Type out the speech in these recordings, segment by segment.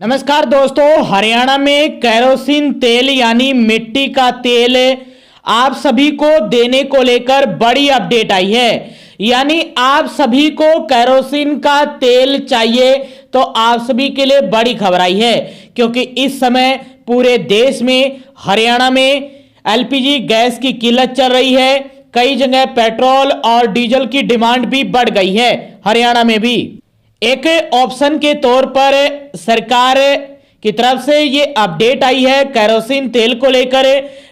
नमस्कार दोस्तों, हरियाणा में केरोसिन तेल यानी मिट्टी का तेल आप सभी को देने को लेकर बड़ी अपडेट आई है। यानी आप सभी को केरोसिन का तेल चाहिए तो आप सभी के लिए बड़ी खबर आई है, क्योंकि इस समय पूरे देश में हरियाणा में एलपीजी गैस की किल्लत चल रही है। कई जगह पेट्रोल और डीजल की डिमांड भी बढ़ गई है। हरियाणा में भी एक ऑप्शन के तौर पर सरकार की तरफ से ये अपडेट आई है केरोसिन तेल को लेकर,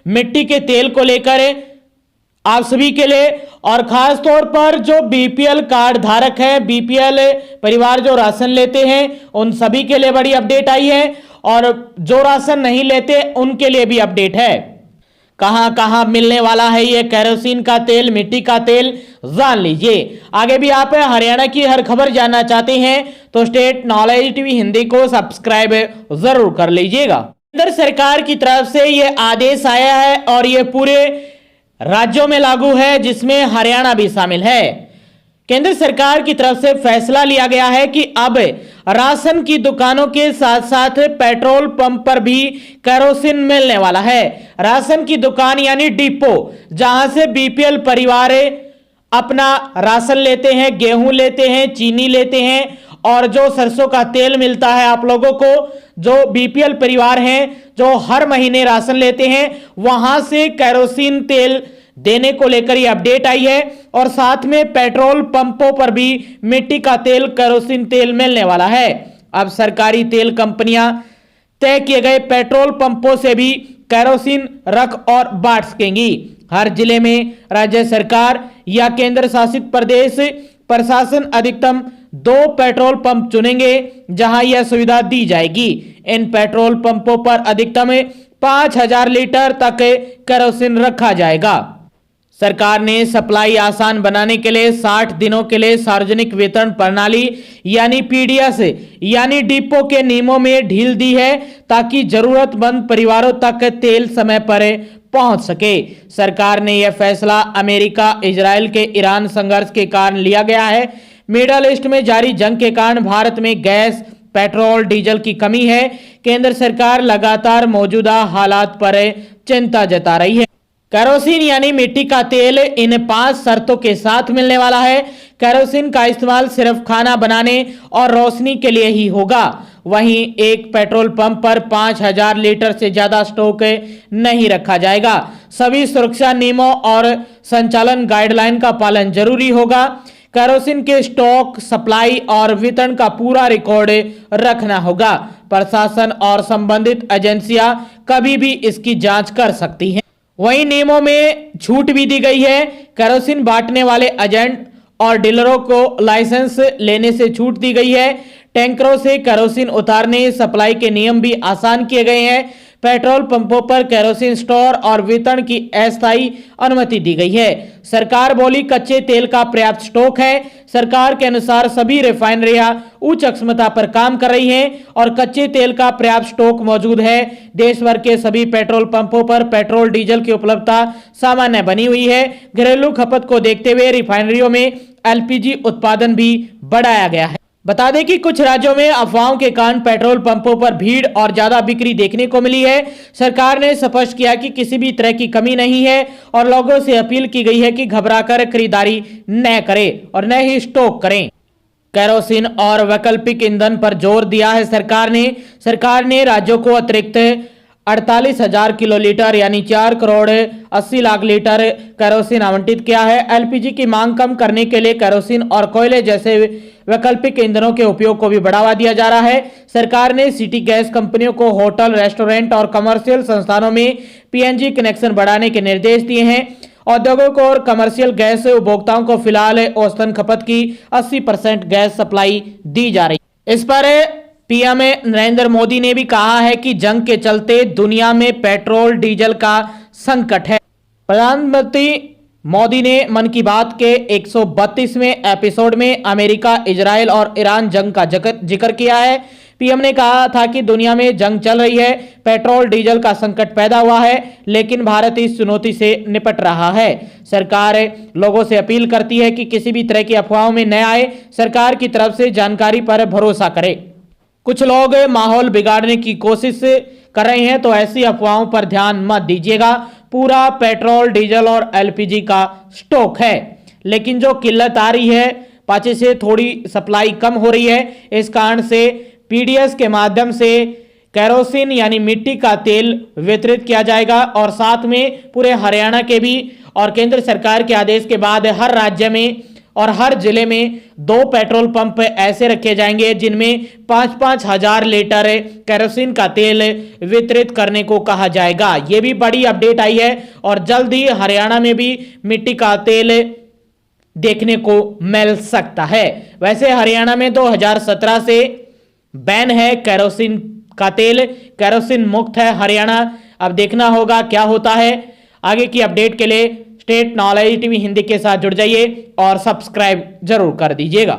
मिट्टी के तेल को लेकर आप सभी के लिए, और खास तौर पर जो बीपीएल कार्ड धारक है, बीपीएल परिवार जो राशन लेते हैं उन सभी के लिए बड़ी अपडेट आई है, और जो राशन नहीं लेते उनके लिए भी अपडेट है। कहां कहां मिलने वाला है ये केरोसिन का तेल, मिट्टी का तेल, जान लीजिए। आगे भी आप हरियाणा की हर खबर जानना चाहते हैं तो स्टेट नॉलेज टीवी हिंदी को सब्सक्राइब जरूर कर लीजिएगा। केंद्र सरकार की तरफ से ये आदेश आया है और ये पूरे राज्यों में लागू है, जिसमें हरियाणा भी शामिल है। केंद्र सरकार की तरफ से फैसला लिया गया है कि अब राशन की दुकानों के साथ साथ पेट्रोल पंप पर भी केरोसिन मिलने वाला है। राशन की दुकान यानी डिपो, जहां से बीपीएल परिवार अपना राशन लेते हैं, गेहूं लेते हैं, चीनी लेते हैं, और जो सरसों का तेल मिलता है आप लोगों को, जो बीपीएल परिवार हैं जो हर महीने राशन लेते हैं, वहां से केरोसिन तेल देने को लेकर यह अपडेट आई है। और साथ में पेट्रोल पंपों पर भी मिट्टी का तेल, केरोसिन तेल मिलने वाला है। अब सरकारी तेल कंपनियां तय किए गए पेट्रोल पंपों से भी केरोसिन रख और बांट सकेंगी। हर जिले में राज्य सरकार या केंद्र शासित प्रदेश प्रशासन अधिकतम 2 पेट्रोल पंप चुनेंगे जहां यह सुविधा दी जाएगी। इन पेट्रोल पंपों पर अधिकतम 5000 लीटर तक केरोसिन रखा जाएगा। सरकार ने सप्लाई आसान बनाने के लिए 60 दिनों के लिए सार्वजनिक वितरण प्रणाली यानी पीडीएस यानी डिपो के नियमों में ढील दी है, ताकि जरूरतमंद परिवारों तक तेल समय पर पहुंच सके। सरकार ने यह फैसला अमेरिका, इजराइल के ईरान संघर्ष के कारण लिया गया है। मिडल ईस्ट में जारी जंग के कारण भारत में गैस, पेट्रोल, डीजल की कमी है। केंद्र सरकार लगातार मौजूदा हालात पर चिंता जता रही है। केरोसिन यानी मिट्टी का तेल इन 5 शर्तों के साथ मिलने वाला है। केरोसिन का इस्तेमाल सिर्फ खाना बनाने और रोशनी के लिए ही होगा। वहीं एक पेट्रोल पंप पर 5000 लीटर से ज्यादा स्टॉक नहीं रखा जाएगा। सभी सुरक्षा नियमों और संचालन गाइडलाइन का पालन जरूरी होगा। केरोसिन के स्टॉक, सप्लाई और वितरण का पूरा रिकॉर्ड रखना होगा। प्रशासन और संबंधित एजेंसियां कभी भी इसकी जांच कर सकती हैं। वहीं नियमों में छूट भी दी गई है। केरोसिन बांटने वाले एजेंट और डीलरों को लाइसेंस लेने से छूट दी गई है। टैंकरों से केरोसिन उतारने, सप्लाई के नियम भी आसान किए गए हैं। पेट्रोल पंपों पर केरोसिन स्टोर और वितरण की अस्थायी अनुमति दी गई है। सरकार बोली कच्चे तेल का पर्याप्त स्टॉक है। सरकार के अनुसार सभी रिफाइनरियां उच्च क्षमता पर काम कर रही हैं और कच्चे तेल का पर्याप्त स्टॉक मौजूद है। देश भर के सभी पेट्रोल पंपों पर पेट्रोल, डीजल की उपलब्धता सामान्य बनी हुई है। घरेलू खपत को देखते हुए रिफाइनरियों में एलपीजी उत्पादन भी बढ़ाया गया है। बता दें कि कुछ राज्यों में अफवाहों के कारण पेट्रोल पंपों पर भीड़ और ज्यादा बिक्री देखने को मिली है। सरकार ने स्पष्ट किया कि किसी भी तरह की कमी नहीं है और लोगों से अपील की गई है कि घबराकर खरीदारी न करें और न ही स्टॉक करें। केरोसिन और वैकल्पिक ईंधन पर जोर दिया है सरकार ने राज्यों को अतिरिक्त 48,000 किलोलीटर यानी 4 करोड़ 80 लाख लीटर केरोसिन आवंटित किया है। एलपीजी की मांग कम करने के लिए केरोसिन और कोयले जैसे वैकल्पिक ईंधनों के उपयोग को भी बढ़ावा दिया जा रहा है। सरकार ने सिटी गैस कंपनियों को होटल, रेस्टोरेंट और कमर्शियल संस्थानों में पीएनजी कनेक्शन बढ़ाने के निर्देश दिए हैं। औद्योगिक को और कमर्शियल गैस उपभोक्ताओं को फिलहाल औसतन खपत की 80% गैस सप्लाई दी जा रही है। इस पर पीएम नरेंद्र मोदी ने भी कहा है कि जंग के चलते दुनिया में पेट्रोल, डीजल का संकट है। प्रधानमंत्री मोदी ने मन की बात के 132वें एपिसोड में अमेरिका, इजराइल और ईरान जंग का जिक्र किया है। पीएम ने कहा था कि दुनिया में जंग चल रही है, पेट्रोल डीजल का संकट पैदा हुआ है, लेकिन भारत इस चुनौती से निपट रहा है। सरकार लोगों से अपील करती है कि किसी भी तरह की अफवाहों में न आए, सरकार की तरफ से जानकारी पर भरोसा करें। कुछ लोग माहौल बिगाड़ने की कोशिश कर रहे हैं, तो ऐसी अफवाहों पर ध्यान मत दीजिएगा। पूरा पेट्रोल, डीजल और एलपीजी का स्टॉक है, लेकिन जो किल्लत आ रही है, पाचे से थोड़ी सप्लाई कम हो रही है। इस कारण से पीडीएस के माध्यम से कैरोसिन यानी मिट्टी का तेल वितरित किया जाएगा और साथ में पूरे हरियाणा के भी, और केंद्र सरकार के आदेश के बाद हर राज्य में और हर जिले में 2 पेट्रोल पंप ऐसे रखे जाएंगे जिनमें 5-5 हजार लीटर कैरोसिन का तेल वितरित करने को कहा जाएगा। यह भी बड़ी अपडेट आई है और जल्द ही हरियाणा में भी मिट्टी का तेल देखने को मिल सकता है। वैसे हरियाणा में 2017 से बैन है कैरोसिन का तेल, कैरोसिन मुक्त है हरियाणा। अब देखना होगा क्या होता है। आगे की अपडेट के लिए स्टेट नॉलेज टीवी हिंदी के साथ जुड़ जाइए और सब्सक्राइब जरूर कर दीजिएगा।